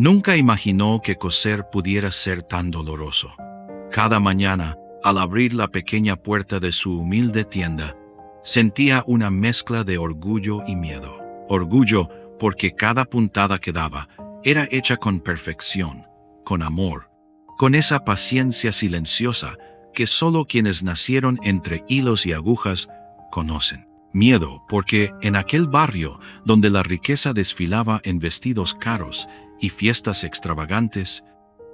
Nunca imaginó que coser pudiera ser tan doloroso. Cada mañana, al abrir la pequeña puerta de su humilde tienda, sentía una mezcla de orgullo y miedo. Orgullo porque cada puntada que daba era hecha con perfección, con amor, con esa paciencia silenciosa que solo quienes nacieron entre hilos y agujas conocen. Miedo porque en aquel barrio donde la riqueza desfilaba en vestidos caros y fiestas extravagantes,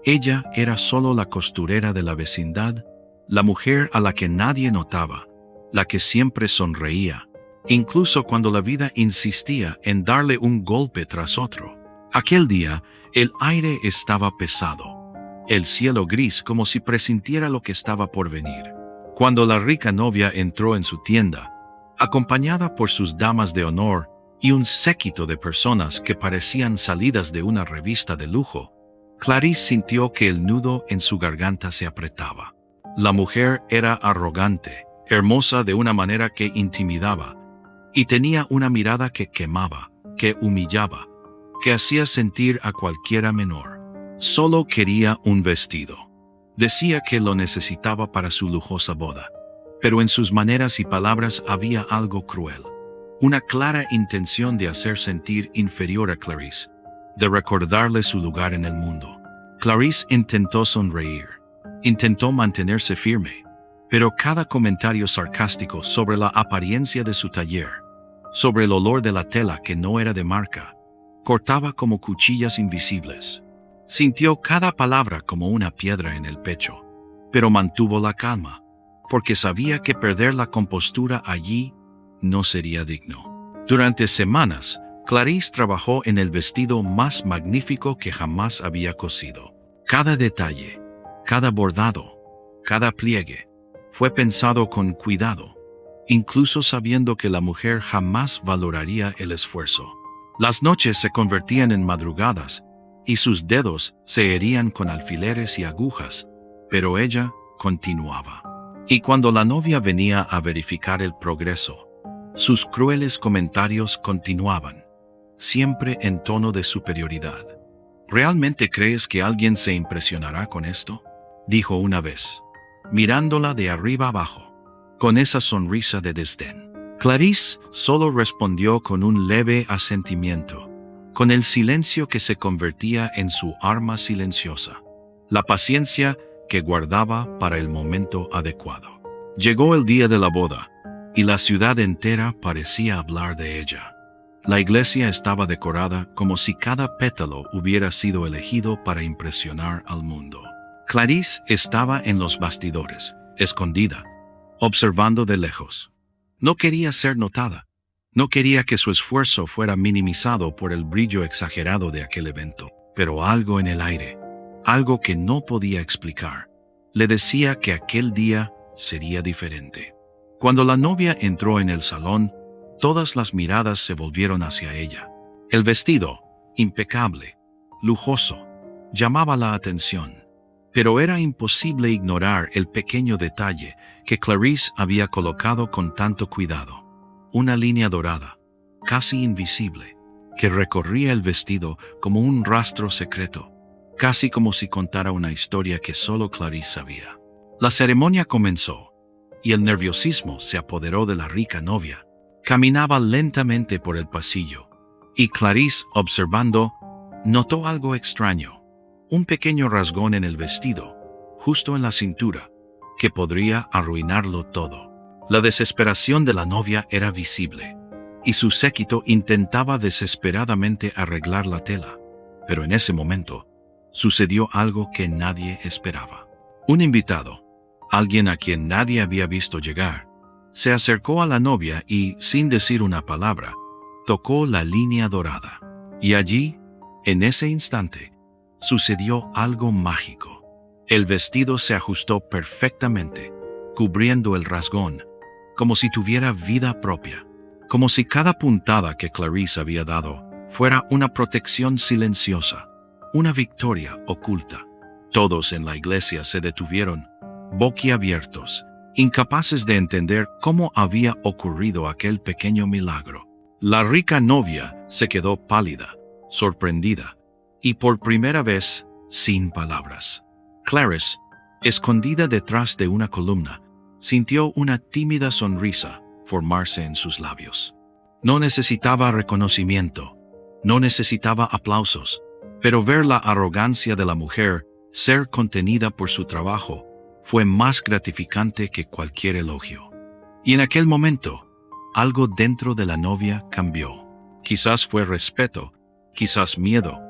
ella era solo la costurera de la vecindad, la mujer a la que nadie notaba, la que siempre sonreía, incluso cuando la vida insistía en darle un golpe tras otro. Aquel día, el aire estaba pesado, el cielo gris como si presintiera lo que estaba por venir. Cuando la rica novia entró en su tienda, acompañada por sus damas de honor y un séquito de personas que parecían salidas de una revista de lujo, Clarice sintió que el nudo en su garganta se apretaba. La mujer era arrogante, hermosa de una manera que intimidaba, y tenía una mirada que quemaba, que humillaba, que hacía sentir a cualquiera menor. Solo quería un vestido. Decía que lo necesitaba para su lujosa boda, pero en sus maneras y palabras había algo cruel, una clara intención de hacer sentir inferior a Clarice, de recordarle su lugar en el mundo. Clarice intentó sonreír, intentó mantenerse firme, pero cada comentario sarcástico sobre la apariencia de su taller, sobre el olor de la tela que no era de marca, cortaba como cuchillas invisibles. Sintió cada palabra como una piedra en el pecho, pero mantuvo la calma, porque sabía que perder la compostura allí no sería digno. Durante semanas, Clarice trabajó en el vestido más magnífico que jamás había cosido. Cada detalle, cada bordado, cada pliegue, fue pensado con cuidado, incluso sabiendo que la mujer jamás valoraría el esfuerzo. Las noches se convertían en madrugadas, y sus dedos se herían con alfileres y agujas, pero ella continuaba. Y cuando la novia venía a verificar el progreso, sus crueles comentarios continuaban, siempre en tono de superioridad. ¿Realmente crees que alguien se impresionará con esto?, dijo una vez, mirándola de arriba abajo, con esa sonrisa de desdén. Clarice solo respondió con un leve asentimiento, con el silencio que se convertía en su arma silenciosa, la paciencia que guardaba para el momento adecuado. Llegó el día de la boda, y la ciudad entera parecía hablar de ella. La iglesia estaba decorada como si cada pétalo hubiera sido elegido para impresionar al mundo. Clarice estaba en los bastidores, escondida, observando de lejos. No quería ser notada. No quería que su esfuerzo fuera minimizado por el brillo exagerado de aquel evento. Pero algo en el aire, algo que no podía explicar, le decía que aquel día sería diferente. Cuando la novia entró en el salón, todas las miradas se volvieron hacia ella. El vestido, impecable, lujoso, llamaba la atención, pero era imposible ignorar el pequeño detalle que Clarice había colocado con tanto cuidado. Una línea dorada, casi invisible, que recorría el vestido como un rastro secreto, casi como si contara una historia que solo Clarice sabía. La ceremonia comenzó, y el nerviosismo se apoderó de la rica novia. Caminaba lentamente por el pasillo, y Clarice, observando, notó algo extraño, un pequeño rasgón en el vestido, justo en la cintura, que podría arruinarlo todo. La desesperación de la novia era visible, y su séquito intentaba desesperadamente arreglar la tela. Pero en ese momento, sucedió algo que nadie esperaba. Un invitado, alguien a quien nadie había visto llegar, se acercó a la novia y, sin decir una palabra, tocó la línea dorada. Y allí, en ese instante, sucedió algo mágico. El vestido se ajustó perfectamente, cubriendo el rasgón, como si tuviera vida propia, como si cada puntada que Clarice había dado fuera una protección silenciosa, una victoria oculta. Todos en la iglesia se detuvieron, boquiabiertos, incapaces de entender cómo había ocurrido aquel pequeño milagro. La rica novia se quedó pálida, sorprendida, y por primera vez, sin palabras. Clarice, escondida detrás de una columna, sintió una tímida sonrisa formarse en sus labios. No necesitaba reconocimiento, no necesitaba aplausos, pero ver la arrogancia de la mujer ser contenida por su trabajo fue más gratificante que cualquier elogio. Y en aquel momento, algo dentro de la novia cambió. Quizás fue respeto, quizás miedo,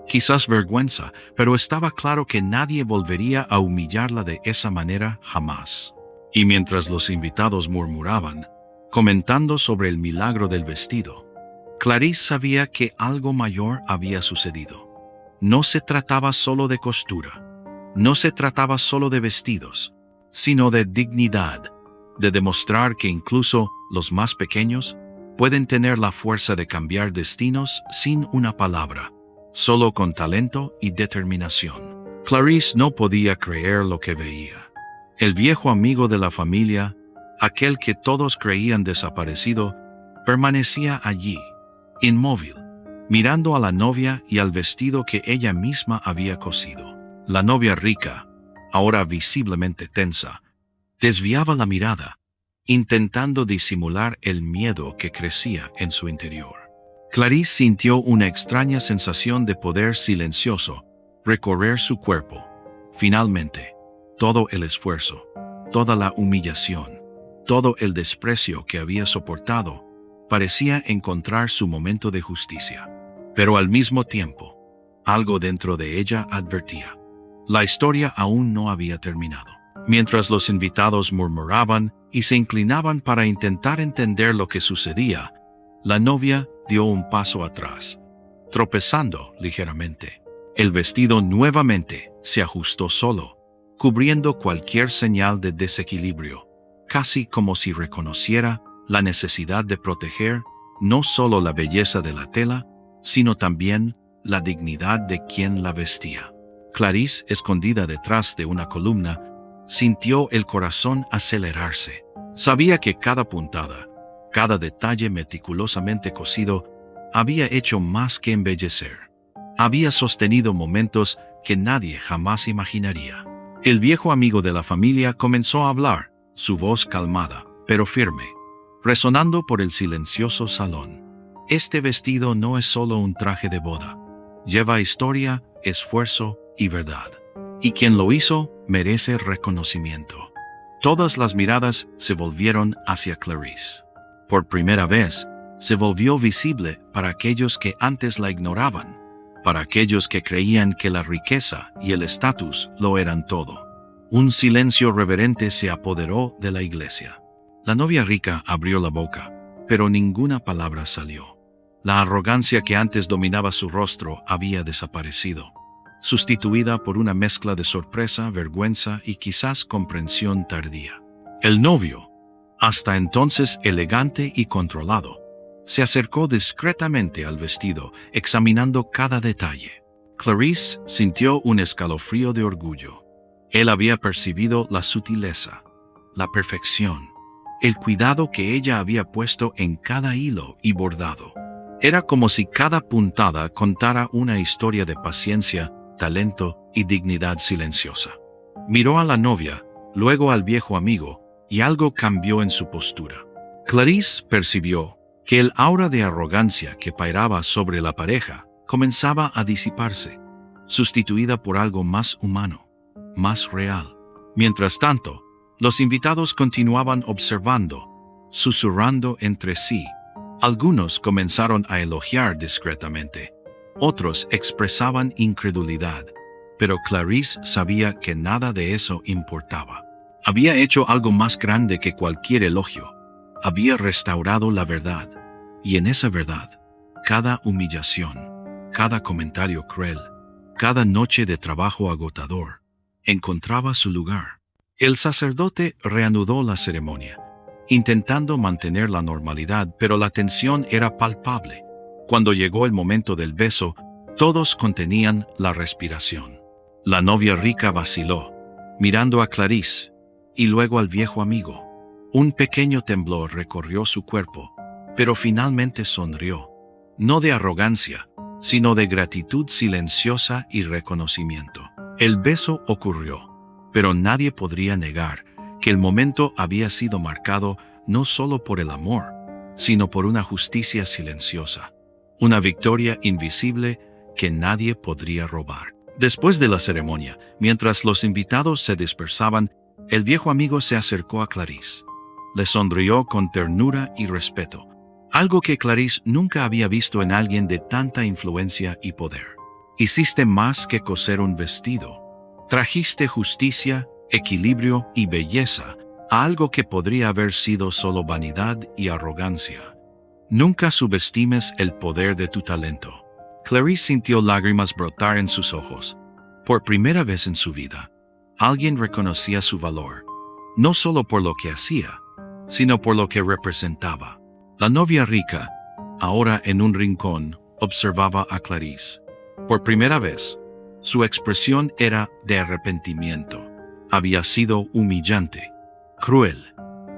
quizás vergüenza, pero estaba claro que nadie volvería a humillarla de esa manera jamás. Y mientras los invitados murmuraban, comentando sobre el milagro del vestido, Clarice sabía que algo mayor había sucedido. No se trataba solo de costura, no se trataba solo de vestidos, sino de dignidad, de demostrar que incluso los más pequeños pueden tener la fuerza de cambiar destinos sin una palabra, solo con talento y determinación. Clarice no podía creer lo que veía. El viejo amigo de la familia, aquel que todos creían desaparecido, permanecía allí, inmóvil, mirando a la novia y al vestido que ella misma había cosido. La novia rica, ahora visiblemente tensa, desviaba la mirada, intentando disimular el miedo que crecía en su interior. Clarice sintió una extraña sensación de poder silencioso recorrer su cuerpo. Finalmente, todo el esfuerzo, toda la humillación, todo el desprecio que había soportado, parecía encontrar su momento de justicia. Pero al mismo tiempo, algo dentro de ella advertía: la historia aún no había terminado. Mientras los invitados murmuraban y se inclinaban para intentar entender lo que sucedía, la novia dio un paso atrás, tropezando ligeramente. El vestido nuevamente se ajustó solo, cubriendo cualquier señal de desequilibrio, casi como si reconociera la necesidad de proteger no solo la belleza de la tela, sino también la dignidad de quien la vestía. Clarice, escondida detrás de una columna, sintió el corazón acelerarse. Sabía que cada puntada, cada detalle meticulosamente cosido, había hecho más que embellecer. Había sostenido momentos que nadie jamás imaginaría. El viejo amigo de la familia comenzó a hablar, su voz calmada, pero firme, resonando por el silencioso salón. Este vestido no es solo un traje de boda. Lleva historia, esfuerzo y verdad. Y quien lo hizo merece reconocimiento. Todas las miradas se volvieron hacia Clarice. Por primera vez, se volvió visible para aquellos que antes la ignoraban, para aquellos que creían que la riqueza y el estatus lo eran todo. Un silencio reverente se apoderó de la iglesia. La novia rica abrió la boca, pero ninguna palabra salió. La arrogancia que antes dominaba su rostro había desaparecido, sustituida por una mezcla de sorpresa, vergüenza y quizás comprensión tardía. El novio, hasta entonces elegante y controlado, se acercó discretamente al vestido, examinando cada detalle. Clarice sintió un escalofrío de orgullo. Él había percibido la sutileza, la perfección, el cuidado que ella había puesto en cada hilo y bordado. Era como si cada puntada contara una historia de paciencia, talento y dignidad silenciosa. Miró a la novia, luego al viejo amigo, y algo cambió en su postura. Clarice percibió que el aura de arrogancia que pairaba sobre la pareja comenzaba a disiparse, sustituida por algo más humano, más real. Mientras tanto, los invitados continuaban observando, susurrando entre sí. Algunos comenzaron a elogiar discretamente, otros expresaban incredulidad, pero Clarice sabía que nada de eso importaba. Había hecho algo más grande que cualquier elogio. Había restaurado la verdad, y en esa verdad, cada humillación, cada comentario cruel, cada noche de trabajo agotador, encontraba su lugar. El sacerdote reanudó la ceremonia, intentando mantener la normalidad, pero la tensión era palpable. Cuando llegó el momento del beso, todos contenían la respiración. La novia rica vaciló, mirando a Clarice, y luego al viejo amigo. Un pequeño temblor recorrió su cuerpo, pero finalmente sonrió, no de arrogancia, sino de gratitud silenciosa y reconocimiento. El beso ocurrió, pero nadie podría negar que el momento había sido marcado no solo por el amor, sino por una justicia silenciosa, una victoria invisible que nadie podría robar. Después de la ceremonia, mientras los invitados se dispersaban, el viejo amigo se acercó a Clarice. Le sonrió con ternura y respeto, algo que Clarice nunca había visto en alguien de tanta influencia y poder. Hiciste más que coser un vestido. Trajiste justicia, equilibrio y belleza a algo que podría haber sido solo vanidad y arrogancia. Nunca subestimes el poder de tu talento. Clarice sintió lágrimas brotar en sus ojos. Por primera vez en su vida, alguien reconocía su valor, no solo por lo que hacía, sino por lo que representaba. La novia rica, ahora en un rincón, observaba a Clarice. Por primera vez, su expresión era de arrepentimiento. Había sido humillante, cruel,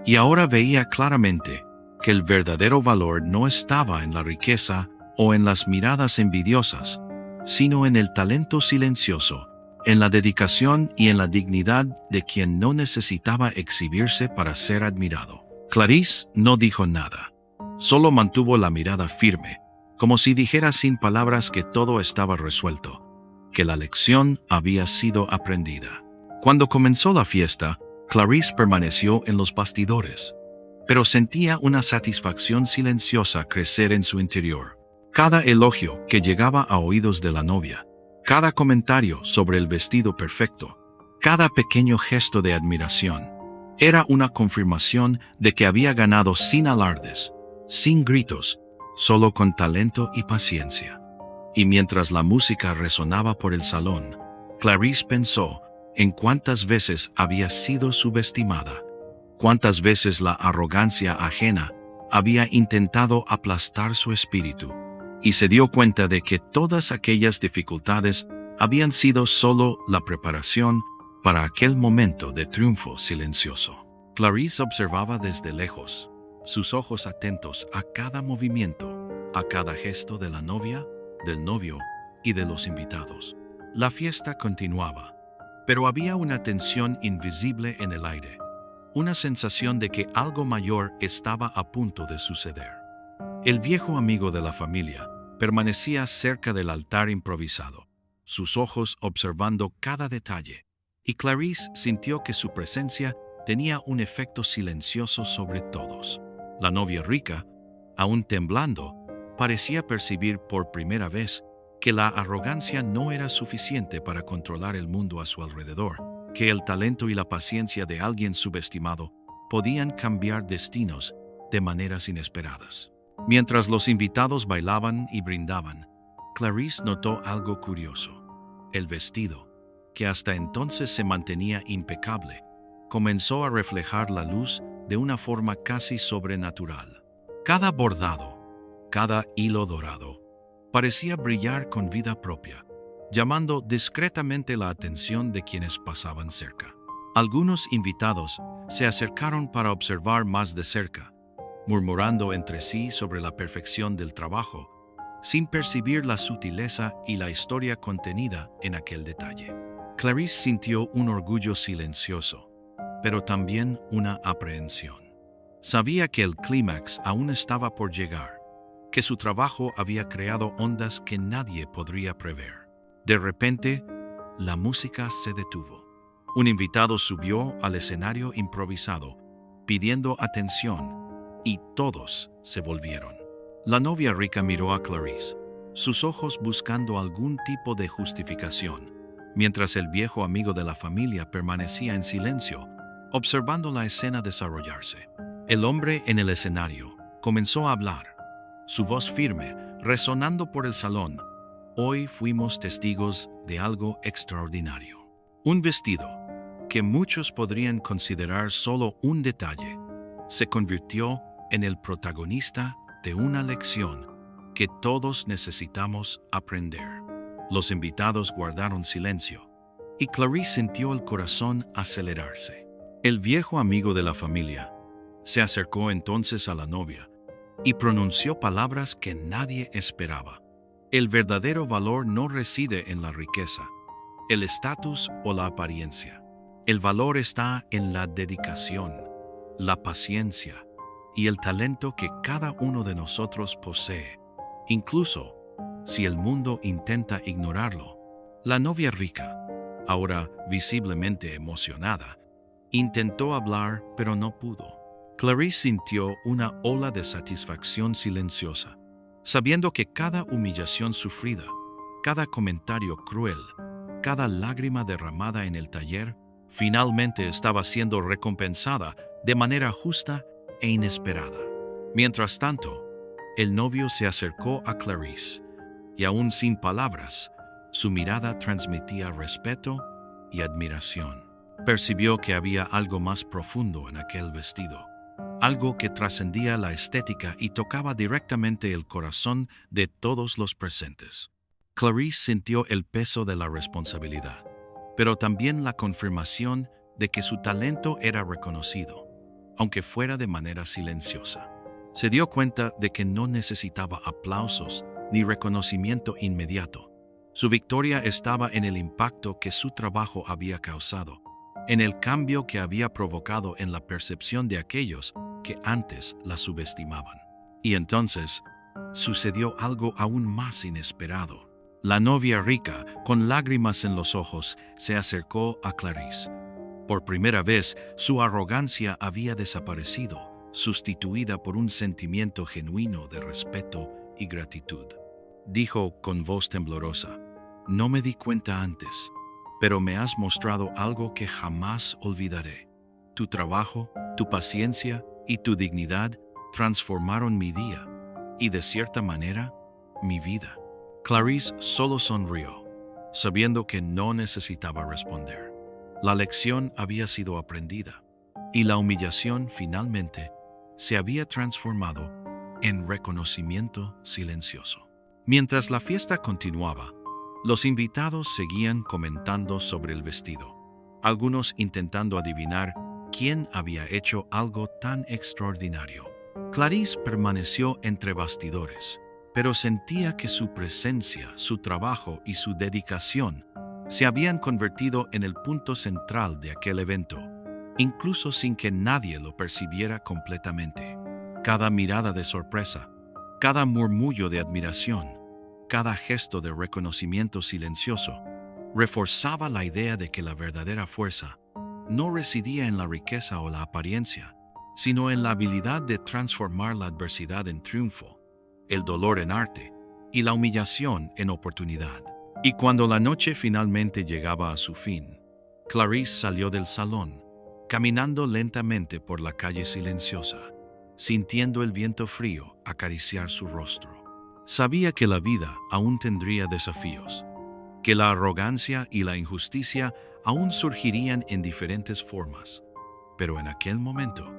y ahora veía claramente que el verdadero valor no estaba en la riqueza o en las miradas envidiosas, sino en el talento silencioso, en la dedicación y en la dignidad de quien no necesitaba exhibirse para ser admirado. Clarice no dijo nada, solo mantuvo la mirada firme, como si dijera sin palabras que todo estaba resuelto, que la lección había sido aprendida. Cuando comenzó la fiesta, Clarice permaneció en los bastidores, pero sentía una satisfacción silenciosa crecer en su interior. Cada elogio que llegaba a oídos de la novia, cada comentario sobre el vestido perfecto, cada pequeño gesto de admiración, era una confirmación de que había ganado sin alardes, sin gritos, solo con talento y paciencia. Y mientras la música resonaba por el salón, Clarice pensó en cuántas veces había sido subestimada, cuántas veces la arrogancia ajena había intentado aplastar su espíritu, y se dio cuenta de que todas aquellas dificultades habían sido solo la preparación para aquel momento de triunfo silencioso. Clarice observaba desde lejos, sus ojos atentos a cada movimiento, a cada gesto de la novia, del novio y de los invitados. La fiesta continuaba, pero había una tensión invisible en el aire, una sensación de que algo mayor estaba a punto de suceder. El viejo amigo de la familia permanecía cerca del altar improvisado, sus ojos observando cada detalle, y Clarice sintió que su presencia tenía un efecto silencioso sobre todos. La novia rica, aún temblando, parecía percibir por primera vez que la arrogancia no era suficiente para controlar el mundo a su alrededor, que el talento y la paciencia de alguien subestimado podían cambiar destinos de maneras inesperadas. Mientras los invitados bailaban y brindaban, Clarice notó algo curioso. El vestido, que hasta entonces se mantenía impecable, comenzó a reflejar la luz de una forma casi sobrenatural. Cada bordado, cada hilo dorado, parecía brillar con vida propia, llamando discretamente la atención de quienes pasaban cerca. Algunos invitados se acercaron para observar más de cerca, murmurando entre sí sobre la perfección del trabajo, sin percibir la sutileza y la historia contenida en aquel detalle. Clarice sintió un orgullo silencioso, pero también una aprehensión. Sabía que el clímax aún estaba por llegar, que su trabajo había creado ondas que nadie podría prever. De repente, la música se detuvo. Un invitado subió al escenario improvisado, pidiendo atención, y todos se volvieron. La novia rica miró a Clarice, sus ojos buscando algún tipo de justificación, mientras el viejo amigo de la familia permanecía en silencio, observando la escena desarrollarse. El hombre en el escenario comenzó a hablar, su voz firme, resonando por el salón. Hoy fuimos testigos de algo extraordinario. Un vestido, que muchos podrían considerar solo un detalle, se convirtió en el protagonista de una lección que todos necesitamos aprender. Los invitados guardaron silencio, y Clarice sintió el corazón acelerarse. El viejo amigo de la familia se acercó entonces a la novia y pronunció palabras que nadie esperaba. El verdadero valor no reside en la riqueza, el estatus o la apariencia. El valor está en la dedicación, la paciencia y el talento que cada uno de nosotros posee, incluso si el mundo intenta ignorarlo. La novia rica, ahora visiblemente emocionada, intentó hablar pero no pudo. Clarice sintió una ola de satisfacción silenciosa, sabiendo que cada humillación sufrida, cada comentario cruel, cada lágrima derramada en el taller, finalmente estaba siendo recompensada de manera justa e inesperada. Mientras tanto, el novio se acercó a Clarice, y aún sin palabras, su mirada transmitía respeto y admiración. Percibió que había algo más profundo en aquel vestido, algo que trascendía la estética y tocaba directamente el corazón de todos los presentes. Clarice sintió el peso de la responsabilidad, pero también la confirmación de que su talento era reconocido, aunque fuera de manera silenciosa. Se dio cuenta de que no necesitaba aplausos ni reconocimiento inmediato. Su victoria estaba en el impacto que su trabajo había causado, en el cambio que había provocado en la percepción de aquellos que antes la subestimaban. Y entonces sucedió algo aún más inesperado. La novia rica, con lágrimas en los ojos, se acercó a Clarice. Por primera vez, su arrogancia había desaparecido, sustituida por un sentimiento genuino de respeto y gratitud. Dijo con voz temblorosa: «No me di cuenta antes, pero me has mostrado algo que jamás olvidaré. Tu trabajo, tu paciencia y tu dignidad transformaron mi día y, de cierta manera, mi vida». Clarice solo sonrió, sabiendo que no necesitaba responder. La lección había sido aprendida, y la humillación finalmente se había transformado en reconocimiento silencioso. Mientras la fiesta continuaba, los invitados seguían comentando sobre el vestido, algunos intentando adivinar quién había hecho algo tan extraordinario. Clarice permaneció entre bastidores, pero sentía que su presencia, su trabajo y su dedicación se habían convertido en el punto central de aquel evento, incluso sin que nadie lo percibiera completamente. Cada mirada de sorpresa, cada murmullo de admiración, cada gesto de reconocimiento silencioso, reforzaba la idea de que la verdadera fuerza no residía en la riqueza o la apariencia, sino en la habilidad de transformar la adversidad en triunfo, el dolor en arte y la humillación en oportunidad. Y cuando la noche finalmente llegaba a su fin, Clarice salió del salón, caminando lentamente por la calle silenciosa, sintiendo el viento frío acariciar su rostro. Sabía que la vida aún tendría desafíos, que la arrogancia y la injusticia aún surgirían en diferentes formas, pero en aquel momento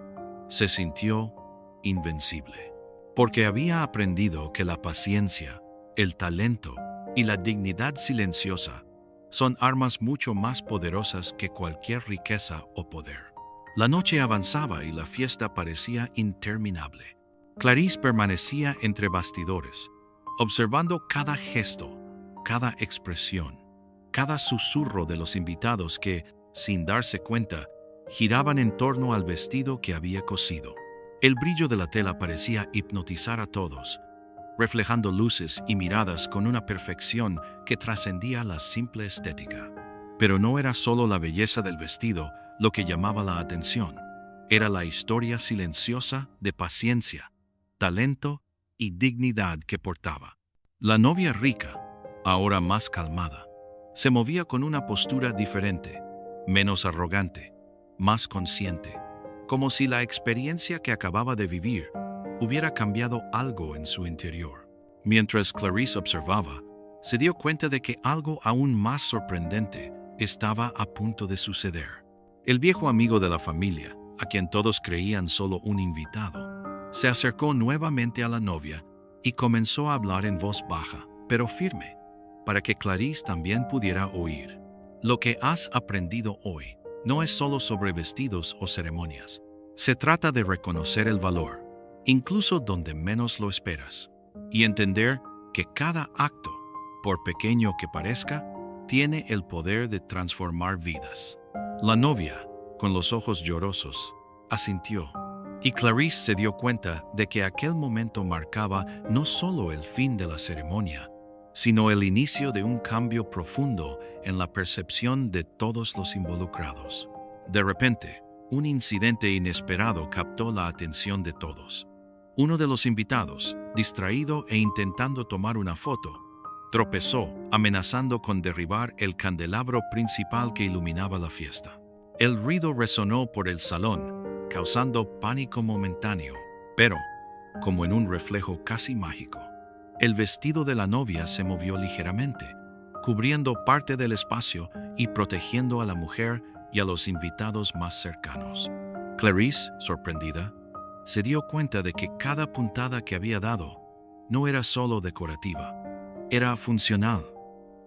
se sintió invencible, porque había aprendido que la paciencia, el talento y la dignidad silenciosa son armas mucho más poderosas que cualquier riqueza o poder. La noche avanzaba y la fiesta parecía interminable. Clarice permanecía entre bastidores, observando cada gesto, cada expresión, cada susurro de los invitados que, sin darse cuenta, giraban en torno al vestido que había cosido. El brillo de la tela parecía hipnotizar a todos, reflejando luces y miradas con una perfección que trascendía la simple estética. Pero no era solo la belleza del vestido lo que llamaba la atención. Era la historia silenciosa de paciencia, talento y dignidad que portaba. La novia rica, ahora más calmada, se movía con una postura diferente, menos arrogante, más consciente, como si la experiencia que acababa de vivir hubiera cambiado algo en su interior. Mientras Clarice observaba, se dio cuenta de que algo aún más sorprendente estaba a punto de suceder. El viejo amigo de la familia, a quien todos creían solo un invitado, se acercó nuevamente a la novia y comenzó a hablar en voz baja, pero firme, para que Clarice también pudiera oír. Lo que has aprendido hoy no es solo sobre vestidos o ceremonias. Se trata de reconocer el valor, incluso donde menos lo esperas, y entender que cada acto, por pequeño que parezca, tiene el poder de transformar vidas. La novia, con los ojos llorosos, asintió, y Clarice se dio cuenta de que aquel momento marcaba no solo el fin de la ceremonia, sino el inicio de un cambio profundo en la percepción de todos los involucrados. De repente, un incidente inesperado captó la atención de todos. Uno de los invitados, distraído e intentando tomar una foto, tropezó, amenazando con derribar el candelabro principal que iluminaba la fiesta. El ruido resonó por el salón, causando pánico momentáneo, pero, como en un reflejo casi mágico, el vestido de la novia se movió ligeramente, cubriendo parte del espacio y protegiendo a la mujer y a los invitados más cercanos. Clarice, sorprendida, se dio cuenta de que cada puntada que había dado no era solo decorativa, era funcional,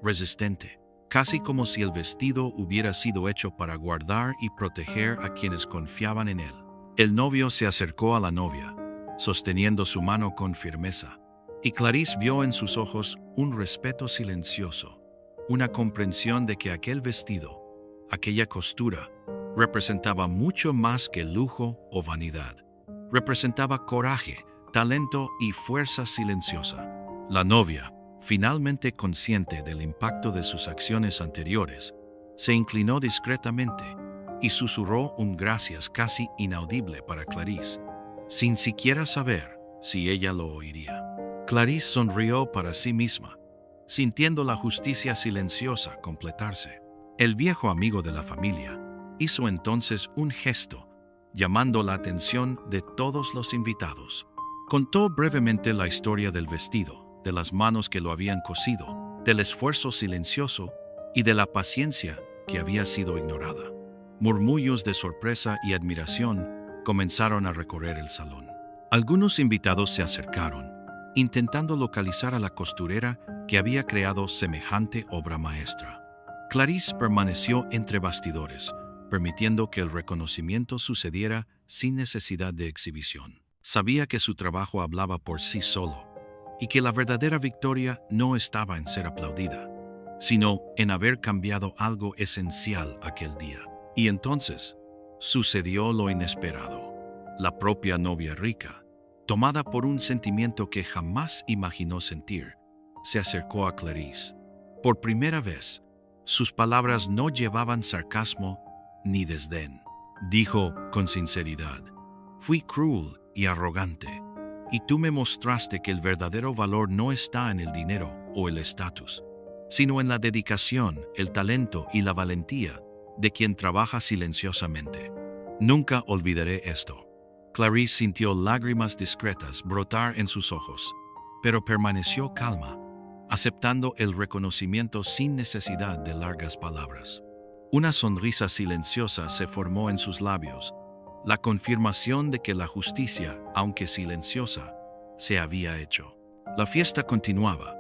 resistente, casi como si el vestido hubiera sido hecho para guardar y proteger a quienes confiaban en él. El novio se acercó a la novia, sosteniendo su mano con firmeza, y Clarice vio en sus ojos un respeto silencioso, una comprensión de que aquel vestido, aquella costura, representaba mucho más que lujo o vanidad. Representaba coraje, talento y fuerza silenciosa. La novia, finalmente consciente del impacto de sus acciones anteriores, se inclinó discretamente y susurró un gracias casi inaudible para Clarice, sin siquiera saber si ella lo oiría. Clarice sonrió para sí misma, sintiendo la justicia silenciosa completarse. El viejo amigo de la familia hizo entonces un gesto, llamando la atención de todos los invitados. Contó brevemente la historia del vestido, de las manos que lo habían cosido, del esfuerzo silencioso y de la paciencia que había sido ignorada. Murmullos de sorpresa y admiración comenzaron a recorrer el salón. Algunos invitados se acercaron, intentando localizar a la costurera que había creado semejante obra maestra. Clarice permaneció entre bastidores, permitiendo que el reconocimiento sucediera sin necesidad de exhibición. Sabía que su trabajo hablaba por sí solo, y que la verdadera victoria no estaba en ser aplaudida, sino en haber cambiado algo esencial aquel día. Y entonces, sucedió lo inesperado. La propia novia rica, tomada por un sentimiento que jamás imaginó sentir, se acercó a Clarice. Por primera vez, sus palabras no llevaban sarcasmo ni desdén. Dijo con sinceridad: «Fui cruel y arrogante, y tú me mostraste que el verdadero valor no está en el dinero o el estatus, sino en la dedicación, el talento y la valentía de quien trabaja silenciosamente. Nunca olvidaré esto». Clarice sintió lágrimas discretas brotar en sus ojos, pero permaneció calma, aceptando el reconocimiento sin necesidad de largas palabras. Una sonrisa silenciosa se formó en sus labios, la confirmación de que la justicia, aunque silenciosa, se había hecho. La fiesta continuaba,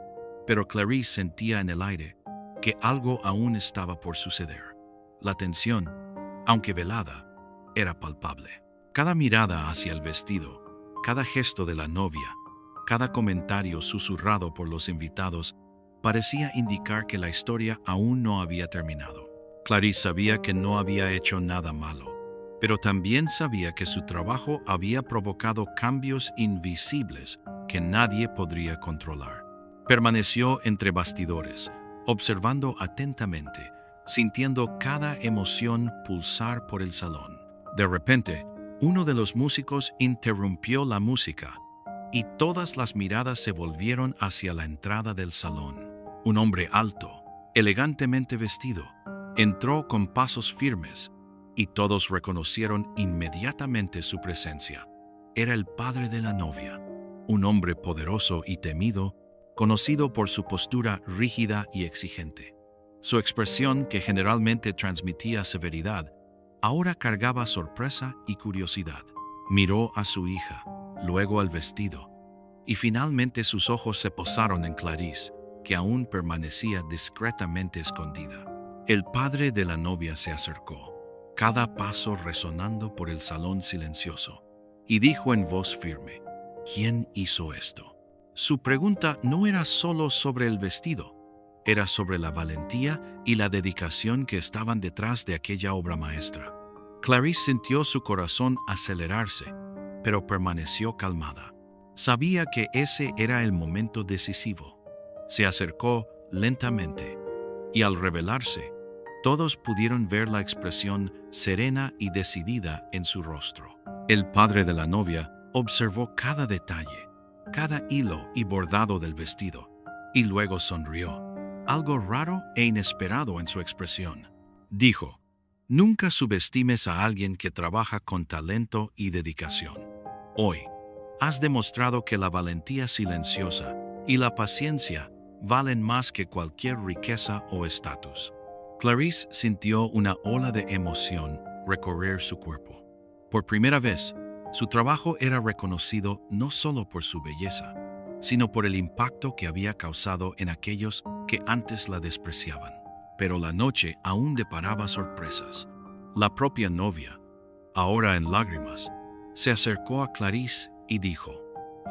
pero Clarice sentía en el aire que algo aún estaba por suceder. La tensión, aunque velada, era palpable. Cada mirada hacia el vestido, cada gesto de la novia, cada comentario susurrado por los invitados parecía indicar que la historia aún no había terminado. Clarice sabía que no había hecho nada malo, pero también sabía que su trabajo había provocado cambios invisibles que nadie podría controlar. Permaneció entre bastidores, observando atentamente, sintiendo cada emoción pulsar por el salón. De repente, uno de los músicos interrumpió la música y todas las miradas se volvieron hacia la entrada del salón. Un hombre alto, elegantemente vestido, entró con pasos firmes y todos reconocieron inmediatamente su presencia. Era el padre de la novia, un hombre poderoso y temido, conocido por su postura rígida y exigente. Su expresión, que generalmente transmitía severidad, ahora cargaba sorpresa y curiosidad. Miró a su hija, luego al vestido, y finalmente sus ojos se posaron en Clarice, que aún permanecía discretamente escondida. El padre de la novia se acercó, cada paso resonando por el salón silencioso, y dijo en voz firme: «¿Quién hizo esto?». Su pregunta no era solo sobre el vestido, era sobre la valentía y la dedicación que estaban detrás de aquella obra maestra. Clarice sintió su corazón acelerarse, pero permaneció calmada. Sabía que ese era el momento decisivo. Se acercó lentamente, y al revelarse, todos pudieron ver la expresión serena y decidida en su rostro. El padre de la novia observó cada detalle, cada hilo y bordado del vestido, y luego sonrió. Algo raro e inesperado en su expresión. Dijo: «Nunca subestimes a alguien que trabaja con talento y dedicación. Hoy, has demostrado que la valentía silenciosa y la paciencia valen más que cualquier riqueza o estatus». Clarice sintió una ola de emoción recorrer su cuerpo. Por primera vez, su trabajo era reconocido no solo por su belleza, sino por el impacto que había causado en aquellos que antes la despreciaban. Pero la noche aún deparaba sorpresas. La propia novia, ahora en lágrimas, se acercó a Clarice y dijo: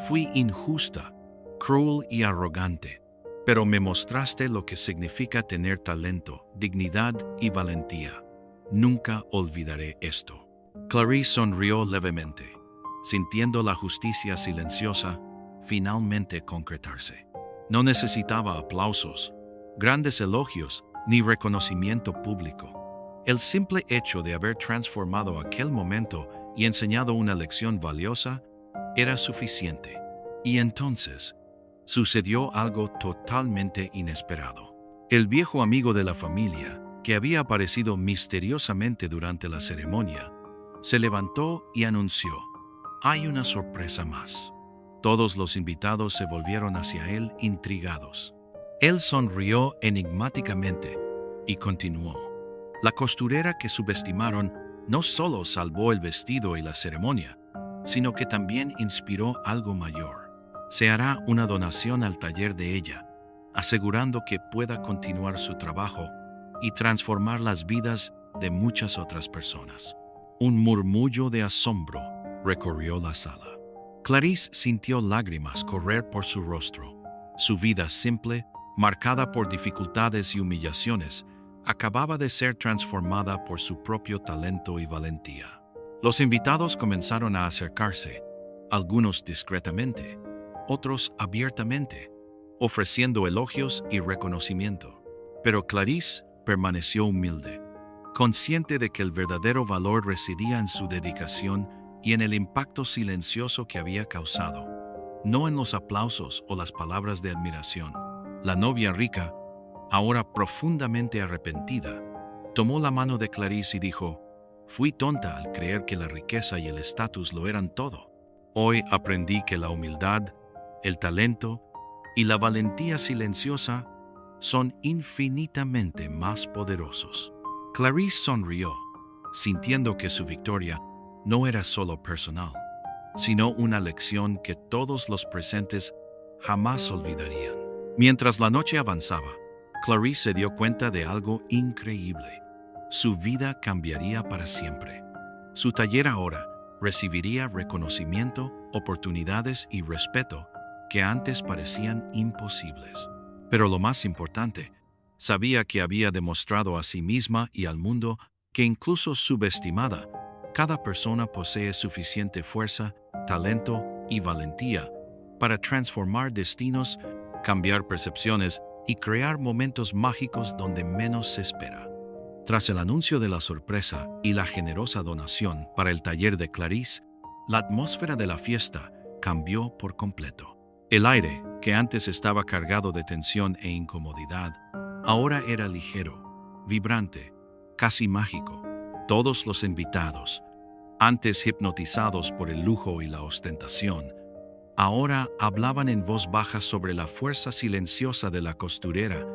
«Fui injusta, cruel y arrogante, pero me mostraste lo que significa tener talento, dignidad y valentía. Nunca olvidaré esto». Clarice sonrió levemente, sintiendo la justicia silenciosa finalmente concretarse. No necesitaba aplausos, grandes elogios ni reconocimiento público. El simple hecho de haber transformado aquel momento y enseñado una lección valiosa era suficiente. Y entonces sucedió algo totalmente inesperado. El viejo amigo de la familia, que había aparecido misteriosamente durante la ceremonia, se levantó y anunció: «Hay una sorpresa más». Todos los invitados se volvieron hacia él intrigados. Él sonrió enigmáticamente y continuó: «La costurera que subestimaron no solo salvó el vestido y la ceremonia, sino que también inspiró algo mayor. Se hará una donación al taller de ella, asegurando que pueda continuar su trabajo y transformar las vidas de muchas otras personas». Un murmullo de asombro recorrió la sala. Clarice sintió lágrimas correr por su rostro. Su vida simple, marcada por dificultades y humillaciones, acababa de ser transformada por su propio talento y valentía. Los invitados comenzaron a acercarse, algunos discretamente, otros abiertamente, ofreciendo elogios y reconocimiento. Pero Clarice permaneció humilde, consciente de que el verdadero valor residía en su dedicación y en el impacto silencioso que había causado, no en los aplausos o las palabras de admiración. La novia rica, ahora profundamente arrepentida, tomó la mano de Clarice y dijo: «Fui tonta al creer que la riqueza y el estatus lo eran todo. Hoy aprendí que la humildad, el talento y la valentía silenciosa son infinitamente más poderosos». Clarice sonrió, sintiendo que su victoria no era solo personal, sino una lección que todos los presentes jamás olvidarían. Mientras la noche avanzaba, Clarice se dio cuenta de algo increíble. Su vida cambiaría para siempre. Su taller ahora recibiría reconocimiento, oportunidades y respeto que antes parecían imposibles. Pero lo más importante, sabía que había demostrado a sí misma y al mundo que incluso subestimada, cada persona posee suficiente fuerza, talento y valentía para transformar destinos, cambiar percepciones y crear momentos mágicos donde menos se espera. Tras el anuncio de la sorpresa y la generosa donación para el taller de Clarice, la atmósfera de la fiesta cambió por completo. El aire, que antes estaba cargado de tensión e incomodidad, ahora era ligero, vibrante, casi mágico. Todos los invitados, antes hipnotizados por el lujo y la ostentación, ahora hablaban en voz baja sobre la fuerza silenciosa de la costurera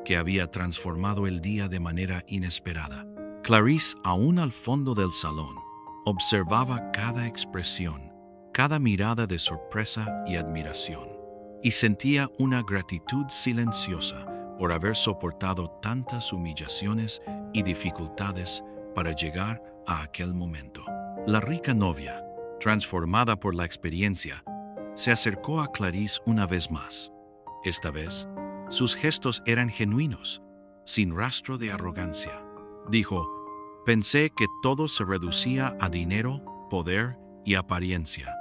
que había transformado el día de manera inesperada. Clarice, aún al fondo del salón, observaba cada expresión, cada mirada de sorpresa y admiración, y sentía una gratitud silenciosa por haber soportado tantas humillaciones y dificultades para llegar a aquel momento. La rica novia, transformada por la experiencia, se acercó a Clarice una vez más. Esta vez, sus gestos eran genuinos, sin rastro de arrogancia. Dijo: «Pensé que todo se reducía a dinero, poder y apariencia.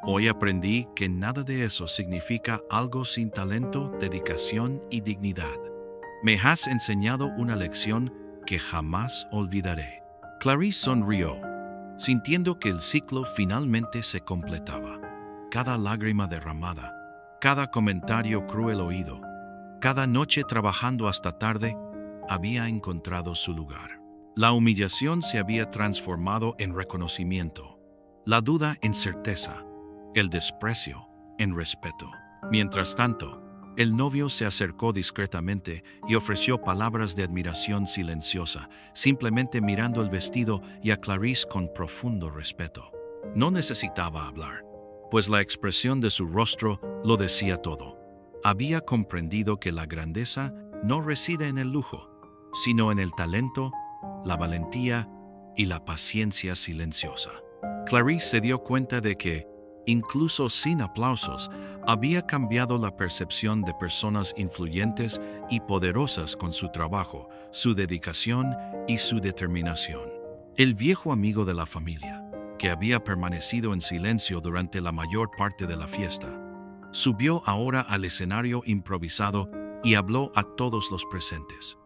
Hoy aprendí que nada de eso significa algo sin talento, dedicación y dignidad. Me has enseñado una lección que jamás olvidaré». Clarice sonrió, sintiendo que el ciclo finalmente se completaba. Cada lágrima derramada, cada comentario cruel oído, cada noche trabajando hasta tarde, había encontrado su lugar. La humillación se había transformado en reconocimiento, la duda en certeza, el desprecio en respeto. Mientras tanto, el novio se acercó discretamente y ofreció palabras de admiración silenciosa, simplemente mirando el vestido y a Clarice con profundo respeto. No necesitaba hablar, pues la expresión de su rostro lo decía todo. Había comprendido que la grandeza no reside en el lujo, sino en el talento, la valentía y la paciencia silenciosa. Clarice se dio cuenta de que, incluso sin aplausos, había cambiado la percepción de personas influyentes y poderosas con su trabajo, su dedicación y su determinación. El viejo amigo de la familia, que había permanecido en silencio durante la mayor parte de la fiesta, subió ahora al escenario improvisado y habló a todos los presentes.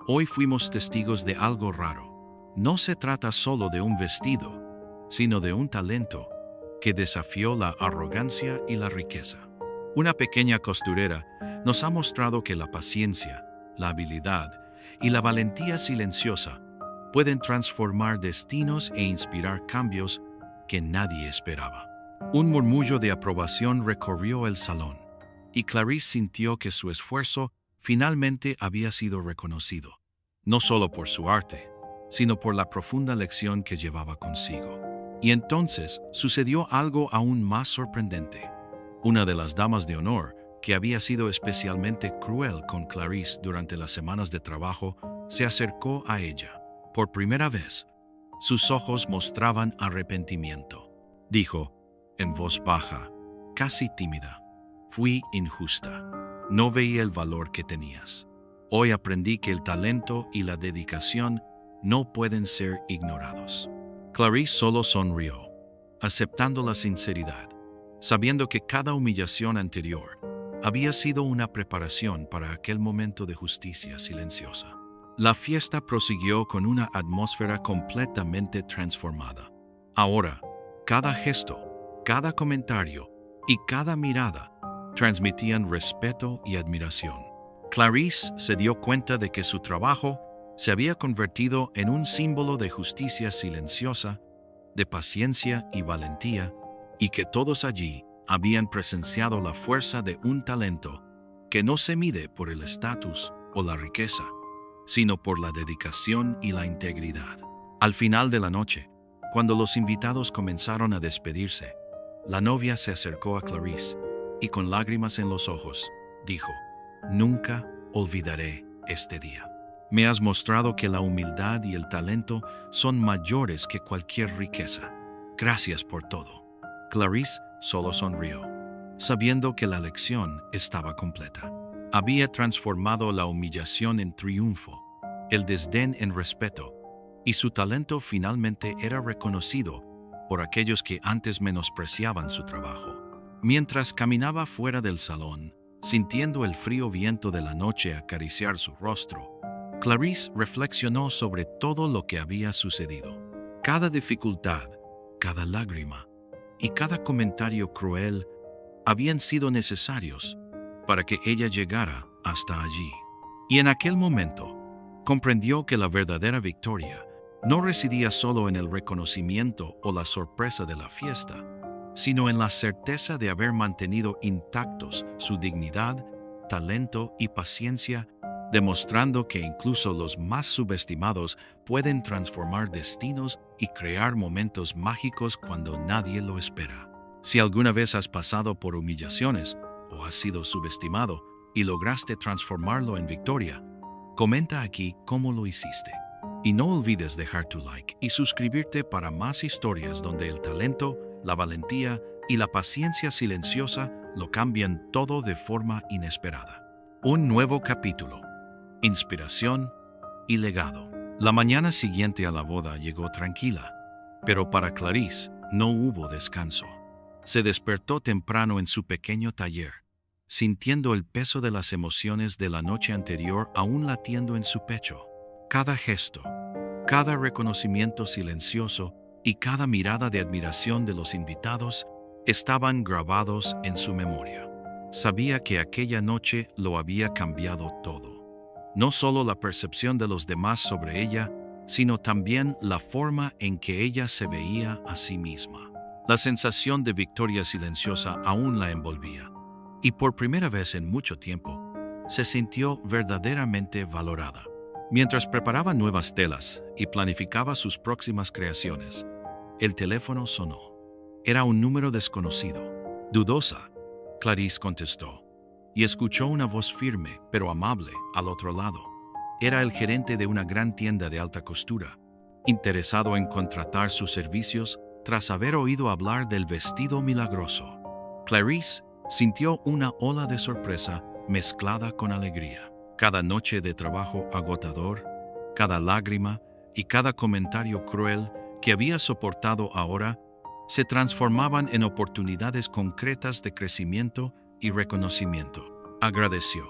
Hoy fuimos testigos de algo raro. No se trata solo de un vestido, sino de un talento que desafió la arrogancia y la riqueza. Una pequeña costurera nos ha mostrado que la paciencia, la habilidad y la valentía silenciosa pueden transformar destinos e inspirar cambios que nadie esperaba. Un murmullo de aprobación recorrió el salón, y Clarice sintió que su esfuerzo finalmente había sido reconocido, no solo por su arte, sino por la profunda lección que llevaba consigo. Y entonces sucedió algo aún más sorprendente. Una de las damas de honor, que había sido especialmente cruel con Clarice durante las semanas de trabajo, se acercó a ella. Por primera vez, sus ojos mostraban arrepentimiento. Dijo, en voz baja, casi tímida: «Fui injusta. No veía el valor que tenías. Hoy aprendí que el talento y la dedicación no pueden ser ignorados». Clarice solo sonrió, aceptando la sinceridad, sabiendo que cada humillación anterior había sido una preparación para aquel momento de justicia silenciosa. La fiesta prosiguió con una atmósfera completamente transformada. Ahora, cada gesto, cada comentario y cada mirada transmitían respeto y admiración. Clarice se dio cuenta de que su trabajo se había convertido en un símbolo de justicia silenciosa, de paciencia y valentía, y que todos allí habían presenciado la fuerza de un talento que no se mide por el estatus o la riqueza, sino por la dedicación y la integridad. Al final de la noche, cuando los invitados comenzaron a despedirse, la novia se acercó a Clarice y con lágrimas en los ojos, dijo: «Nunca olvidaré este día. Me has mostrado que la humildad y el talento son mayores que cualquier riqueza. Gracias por todo». Clarice solo sonrió, sabiendo que la lección estaba completa. Había transformado la humillación en triunfo, el desdén en respeto, y su talento finalmente era reconocido por aquellos que antes menospreciaban su trabajo. Mientras caminaba fuera del salón, sintiendo el frío viento de la noche acariciar su rostro, Clarice reflexionó sobre todo lo que había sucedido. Cada dificultad, cada lágrima y cada comentario cruel habían sido necesarios para que ella llegara hasta allí. Y en aquel momento, comprendió que la verdadera victoria no residía solo en el reconocimiento o la sorpresa de la fiesta, sino en la certeza de haber mantenido intactos su dignidad, talento y paciencia, demostrando que incluso los más subestimados pueden transformar destinos y crear momentos mágicos cuando nadie lo espera. Si alguna vez has pasado por humillaciones o has sido subestimado y lograste transformarlo en victoria, comenta aquí cómo lo hiciste. Y no olvides dejar tu like y suscribirte para más historias donde el talento, la valentía y la paciencia silenciosa lo cambian todo de forma inesperada. Un nuevo capítulo. Inspiración y legado. La mañana siguiente a la boda llegó tranquila, pero para Clarice no hubo descanso. Se despertó temprano en su pequeño taller, sintiendo el peso de las emociones de la noche anterior aún latiendo en su pecho. Cada gesto, cada reconocimiento silencioso y cada mirada de admiración de los invitados estaban grabados en su memoria. Sabía que aquella noche lo había cambiado todo. No solo la percepción de los demás sobre ella, sino también la forma en que ella se veía a sí misma. La sensación de victoria silenciosa aún la envolvía, y por primera vez en mucho tiempo, se sintió verdaderamente valorada. Mientras preparaba nuevas telas y planificaba sus próximas creaciones, el teléfono sonó. Era un número desconocido. Dudosa, Clarice contestó, y escuchó una voz firme pero amable al otro lado. Era el gerente de una gran tienda de alta costura, interesado en contratar sus servicios tras haber oído hablar del vestido milagroso. Clarice sintió una ola de sorpresa mezclada con alegría. Cada noche de trabajo agotador, cada lágrima y cada comentario cruel que había soportado ahora se transformaban en oportunidades concretas de crecimiento y reconocimiento. Agradeció,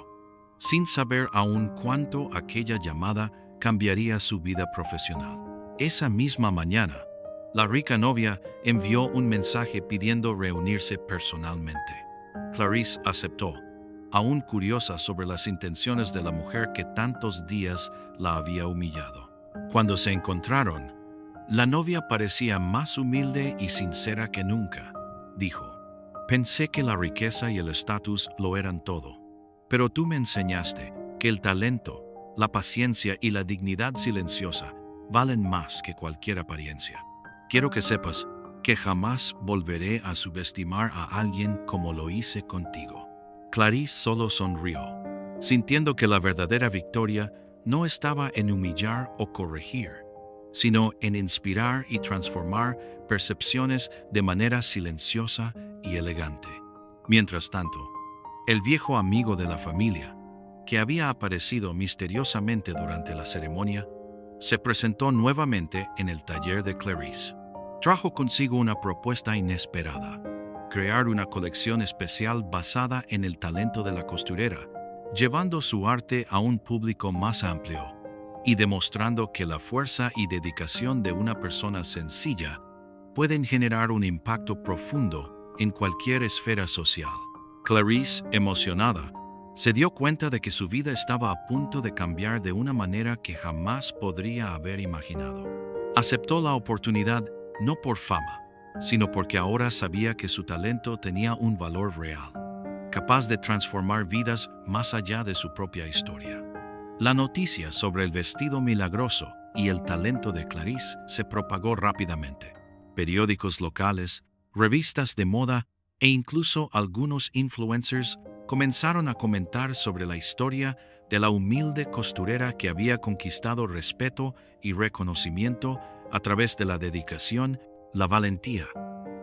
sin saber aún cuánto aquella llamada cambiaría su vida profesional. Esa misma mañana, la rica novia envió un mensaje pidiendo reunirse personalmente. Clarice aceptó, aún curiosa sobre las intenciones de la mujer que tantos días la había humillado. Cuando se encontraron, la novia parecía más humilde y sincera que nunca. Dijo, «Pensé que la riqueza y el estatus lo eran todo, pero tú me enseñaste que el talento, la paciencia y la dignidad silenciosa valen más que cualquier apariencia. Quiero que sepas que jamás volveré a subestimar a alguien como lo hice contigo». Clarice solo sonrió, sintiendo que la verdadera victoria no estaba en humillar o corregir, sino en inspirar y transformar percepciones de manera silenciosa y elegante. Mientras tanto, el viejo amigo de la familia, que había aparecido misteriosamente durante la ceremonia, se presentó nuevamente en el taller de Clarice. Trajo consigo una propuesta inesperada: crear una colección especial basada en el talento de la costurera, llevando su arte a un público más amplio y demostrando que la fuerza y dedicación de una persona sencilla pueden generar un impacto profundo en cualquier esfera social. Clarice, emocionada, se dio cuenta de que su vida estaba a punto de cambiar de una manera que jamás podría haber imaginado. Aceptó la oportunidad no por fama, sino porque ahora sabía que su talento tenía un valor real, capaz de transformar vidas más allá de su propia historia. La noticia sobre el vestido milagroso y el talento de Clarice se propagó rápidamente. Periódicos locales, revistas de moda e incluso algunos influencers comenzaron a comentar sobre la historia de la humilde costurera que había conquistado respeto y reconocimiento a través de la dedicación, la valentía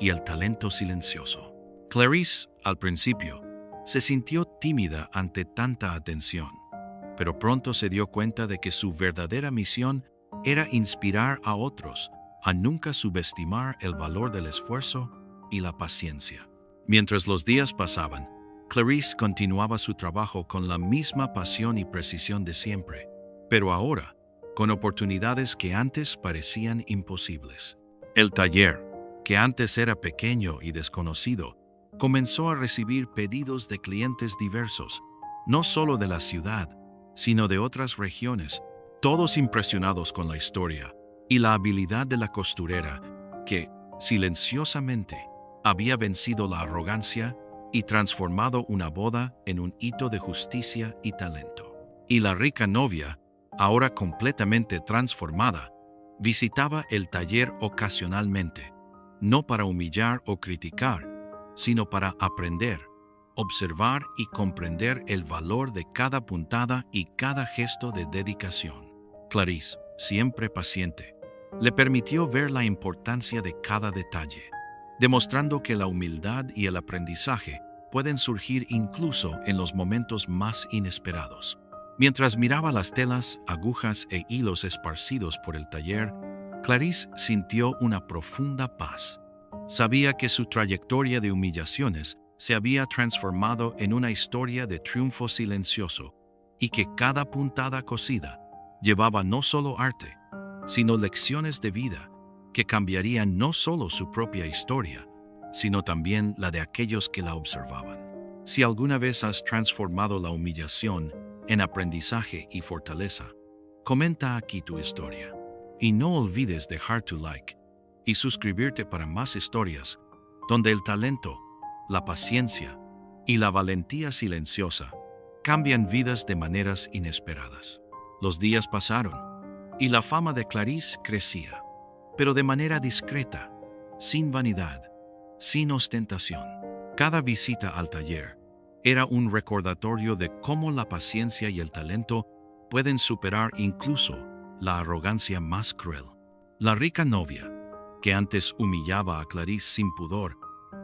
y el talento silencioso. Clarice, al principio, se sintió tímida ante tanta atención, pero pronto se dio cuenta de que su verdadera misión era inspirar a otros a nunca subestimar el valor del esfuerzo y la paciencia. Mientras los días pasaban, Clarice continuaba su trabajo con la misma pasión y precisión de siempre, pero ahora con oportunidades que antes parecían imposibles. El taller, que antes era pequeño y desconocido, comenzó a recibir pedidos de clientes diversos, no solo de la ciudad, sino de otras regiones, todos impresionados con la historia y la habilidad de la costurera que, silenciosamente, había vencido la arrogancia y transformado una boda en un hito de justicia y talento. Y la rica novia, ahora completamente transformada, visitaba el taller ocasionalmente, no para humillar o criticar, sino para aprender, observar y comprender el valor de cada puntada y cada gesto de dedicación. Clarice, siempre paciente, le permitió ver la importancia de cada detalle, demostrando que la humildad y el aprendizaje pueden surgir incluso en los momentos más inesperados. Mientras miraba las telas, agujas e hilos esparcidos por el taller, Clarice sintió una profunda paz. Sabía que su trayectoria de humillaciones se había transformado en una historia de triunfo silencioso y que cada puntada cosida llevaba no solo arte, sino lecciones de vida que cambiarían no solo su propia historia, sino también la de aquellos que la observaban. Si alguna vez has transformado la humillación en aprendizaje y fortaleza, comenta aquí tu historia. Y no olvides dejar tu like y suscribirte para más historias donde el talento, la paciencia y la valentía silenciosa cambian vidas de maneras inesperadas. Los días pasaron y la fama de Clarice crecía, pero de manera discreta, sin vanidad, sin ostentación. Cada visita al taller era un recordatorio de cómo la paciencia y el talento pueden superar incluso la arrogancia más cruel. La rica novia, que antes humillaba a Clarice sin pudor,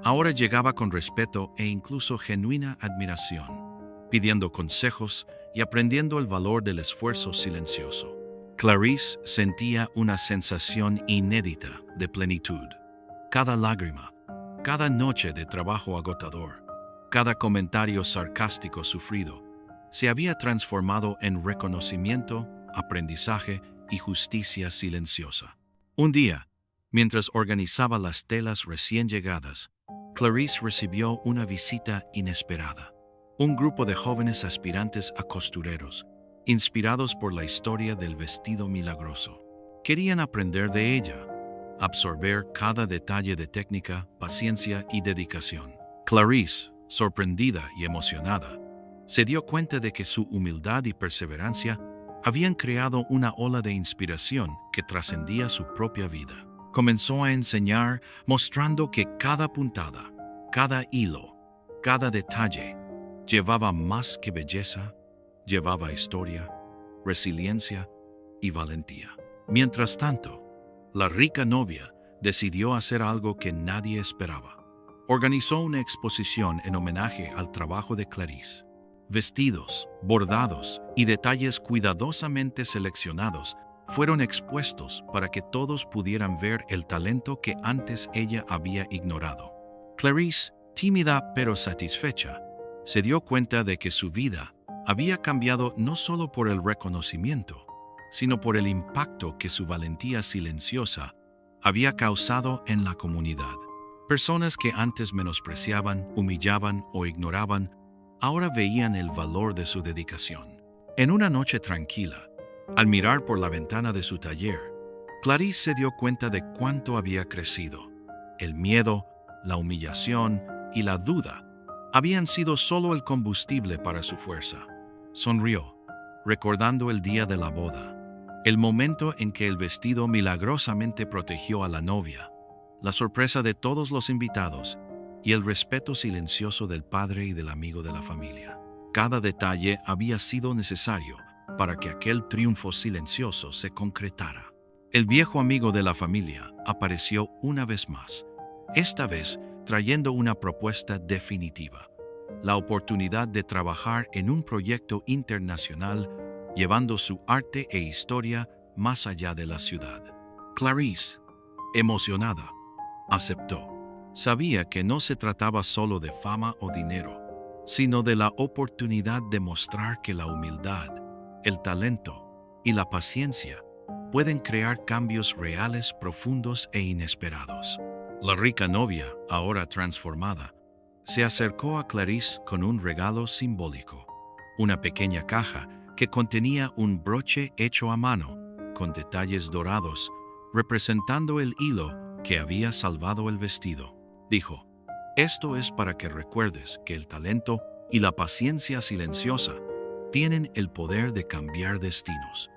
ahora llegaba con respeto e incluso genuina admiración, pidiendo consejos y aprendiendo el valor del esfuerzo silencioso. Clarice sentía una sensación inédita de plenitud. Cada lágrima, cada noche de trabajo agotador, cada comentario sarcástico sufrido, se había transformado en reconocimiento, aprendizaje y justicia silenciosa. Un día, mientras organizaba las telas recién llegadas, Clarice recibió una visita inesperada. Un grupo de jóvenes aspirantes a costureros, inspirados por la historia del vestido milagroso. Querían aprender de ella, absorber cada detalle de técnica, paciencia y dedicación. Clarice, sorprendida y emocionada, se dio cuenta de que su humildad y perseverancia habían creado una ola de inspiración que trascendía su propia vida. Comenzó a enseñar mostrando que cada puntada, cada hilo, cada detalle llevaba más que belleza, llevaba historia, resiliencia y valentía. Mientras tanto, la rica novia decidió hacer algo que nadie esperaba. Organizó una exposición en homenaje al trabajo de Clarice. Vestidos, bordados y detalles cuidadosamente seleccionados fueron expuestos para que todos pudieran ver el talento que antes ella había ignorado. Clarice, tímida pero satisfecha, se dio cuenta de que su vida había cambiado no solo por el reconocimiento, sino por el impacto que su valentía silenciosa había causado en la comunidad. Personas que antes menospreciaban, humillaban o ignoraban, ahora veían el valor de su dedicación. En una noche tranquila, al mirar por la ventana de su taller, Clarice se dio cuenta de cuánto había crecido. El miedo, la humillación y la duda habían sido solo el combustible para su fuerza. Sonrió, recordando el día de la boda, el momento en que el vestido milagrosamente protegió a la novia, la sorpresa de todos los invitados y el respeto silencioso del padre y del amigo de la familia. Cada detalle había sido necesario para que aquel triunfo silencioso se concretara. El viejo amigo de la familia apareció una vez más, esta vez trayendo una propuesta definitiva: la oportunidad de trabajar en un proyecto internacional llevando su arte e historia más allá de la ciudad. Clarice, emocionada, aceptó. Sabía que no se trataba solo de fama o dinero, sino de la oportunidad de mostrar que la humildad, el talento y la paciencia pueden crear cambios reales, profundos e inesperados. La rica novia, ahora transformada, se acercó a Clarice con un regalo simbólico, una pequeña caja que contenía un broche hecho a mano, con detalles dorados, representando el hilo que había salvado el vestido. Dijo: «Esto es para que recuerdes que el talento y la paciencia silenciosa tienen el poder de cambiar destinos.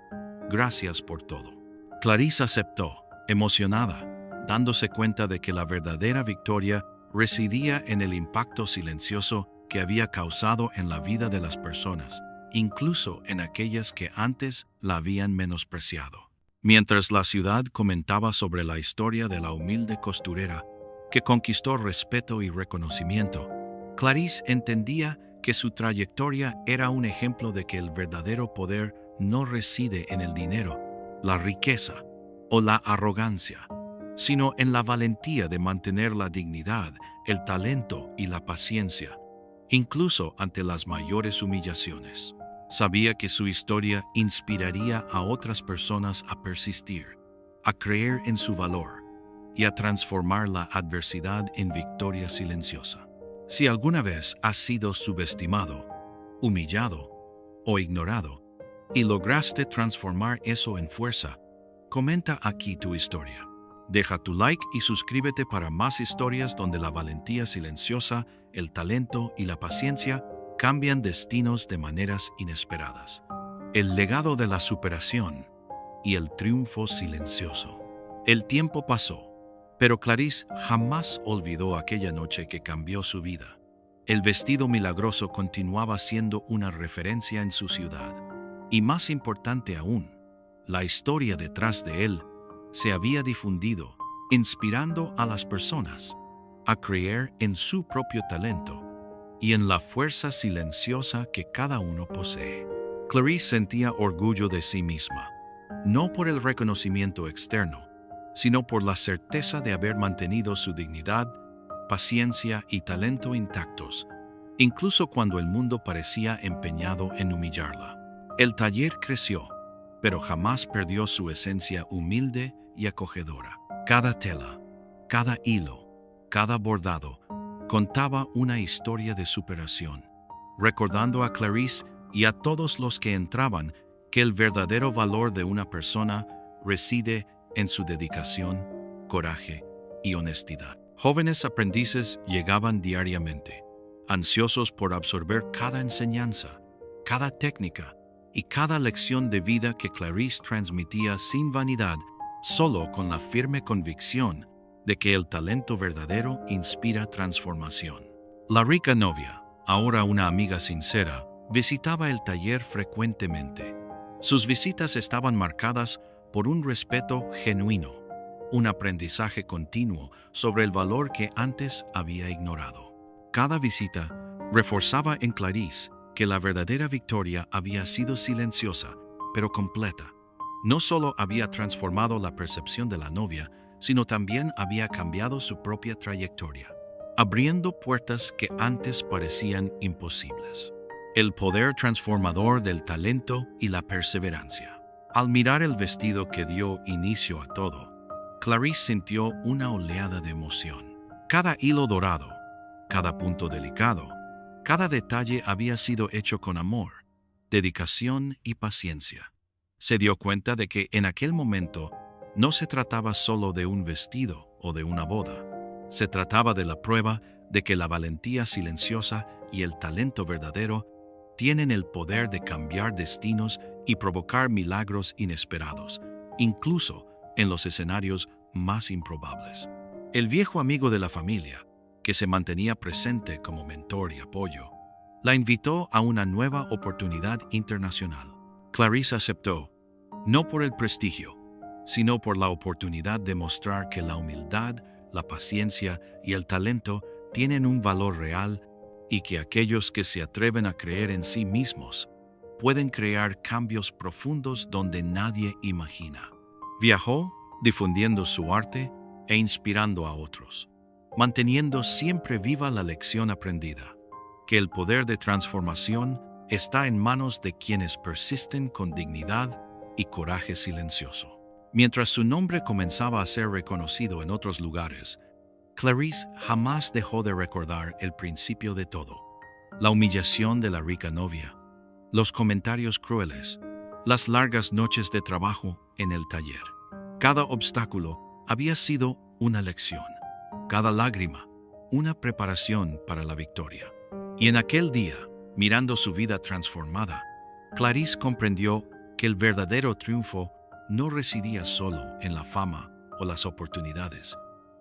Gracias por todo». Clarice aceptó, emocionada, dándose cuenta de que la verdadera victoria residía en el impacto silencioso que había causado en la vida de las personas, incluso en aquellas que antes la habían menospreciado. Mientras la ciudad comentaba sobre la historia de la humilde costurera, que conquistó respeto y reconocimiento, Clarice entendía que su trayectoria era un ejemplo de que el verdadero poder no reside en el dinero, la riqueza o la arrogancia, sino en la valentía de mantener la dignidad, el talento y la paciencia, incluso ante las mayores humillaciones. Sabía que su historia inspiraría a otras personas a persistir, a creer en su valor y a transformar la adversidad en victoria silenciosa. Si alguna vez has sido subestimado, humillado o ignorado y lograste transformar eso en fuerza, comenta aquí tu historia. Deja tu like y suscríbete para más historias donde la valentía silenciosa, el talento y la paciencia cambian destinos de maneras inesperadas. El legado de la superación y el triunfo silencioso. El tiempo pasó, pero Clarice jamás olvidó aquella noche que cambió su vida. El vestido milagroso continuaba siendo una referencia en su ciudad. Y más importante aún, la historia detrás de él se había difundido, inspirando a las personas a creer en su propio talento y en la fuerza silenciosa que cada uno posee. Clarice sentía orgullo de sí misma, no por el reconocimiento externo, sino por la certeza de haber mantenido su dignidad, paciencia y talento intactos, incluso cuando el mundo parecía empeñado en humillarla. El taller creció, pero jamás perdió su esencia humilde y acogedora. Cada tela, cada hilo, cada bordado contaba una historia de superación, recordando a Clarice y a todos los que entraban que el verdadero valor de una persona reside en su dedicación, coraje y honestidad. Jóvenes aprendices llegaban diariamente, ansiosos por absorber cada enseñanza, cada técnica y cada lección de vida que Clarice transmitía sin vanidad, solo con la firme convicción de que el talento verdadero inspira transformación. La rica novia, ahora una amiga sincera, visitaba el taller frecuentemente. Sus visitas estaban marcadas por un respeto genuino, un aprendizaje continuo sobre el valor que antes había ignorado. Cada visita reforzaba en Clarice que la verdadera victoria había sido silenciosa, pero completa. No solo había transformado la percepción de la novia, sino también había cambiado su propia trayectoria, abriendo puertas que antes parecían imposibles. El poder transformador del talento y la perseverancia. Al mirar el vestido que dio inicio a todo, Clarice sintió una oleada de emoción. Cada hilo dorado, cada punto delicado, cada detalle había sido hecho con amor, dedicación y paciencia. Se dio cuenta de que en aquel momento no se trataba solo de un vestido o de una boda. Se trataba de la prueba de que la valentía silenciosa y el talento verdadero tienen el poder de cambiar destinos y provocar milagros inesperados, incluso en los escenarios más improbables. El viejo amigo de la familia, que se mantenía presente como mentor y apoyo, la invitó a una nueva oportunidad internacional. Clarice aceptó, no por el prestigio, sino por la oportunidad de mostrar que la humildad, la paciencia y el talento tienen un valor real y que aquellos que se atreven a creer en sí mismos pueden crear cambios profundos donde nadie imagina. Viajó difundiendo su arte e inspirando a otros, manteniendo siempre viva la lección aprendida, que el poder de transformación está en manos de quienes persisten con dignidad y coraje silencioso. Mientras su nombre comenzaba a ser reconocido en otros lugares, Clarice jamás dejó de recordar el principio de todo: la humillación de la rica novia, los comentarios crueles, las largas noches de trabajo en el taller. Cada obstáculo había sido una lección, cada lágrima una preparación para la victoria. Y en aquel día, mirando su vida transformada, Clarice comprendió que el verdadero triunfo no residía solo en la fama o las oportunidades,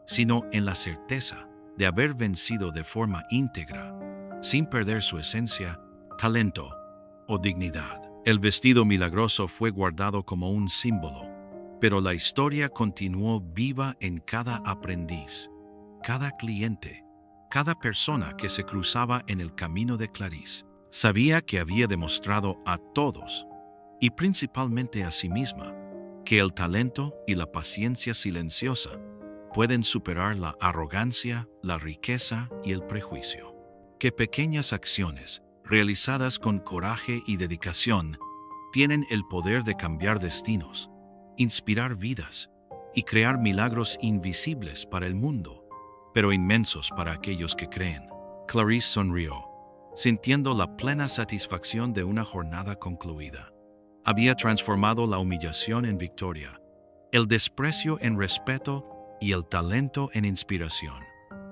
sino en la certeza de haber vencido de forma íntegra, sin perder su esencia, talento o dignidad. El vestido milagroso fue guardado como un símbolo, pero la historia continuó viva en cada aprendiz, cada cliente, cada persona que se cruzaba en el camino de Clarice. Sabía que había demostrado a todos, y principalmente a sí misma, que el talento y la paciencia silenciosa pueden superar la arrogancia, la riqueza y el prejuicio. Que pequeñas acciones, realizadas con coraje y dedicación, tienen el poder de cambiar destinos, inspirar vidas y crear milagros invisibles para el mundo, pero inmensos para aquellos que creen. Clarice sonrió, sintiendo la plena satisfacción de una jornada concluida. Había transformado la humillación en victoria, el desprecio en respeto y el talento en inspiración.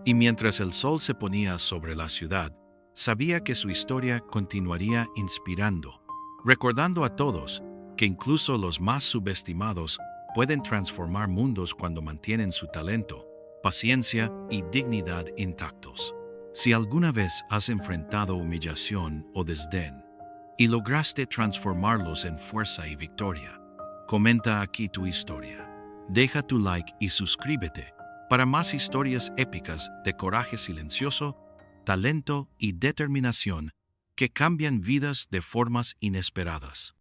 Y mientras el sol se ponía sobre la ciudad, sabía que su historia continuaría inspirando, recordando a todos que incluso los más subestimados pueden transformar mundos cuando mantienen su talento, paciencia y dignidad intactos. Si alguna vez has enfrentado humillación o desdén y lograste transformarlos en fuerza y victoria, comenta aquí tu historia. Deja tu like y suscríbete para más historias épicas de coraje silencioso, talento y determinación que cambian vidas de formas inesperadas.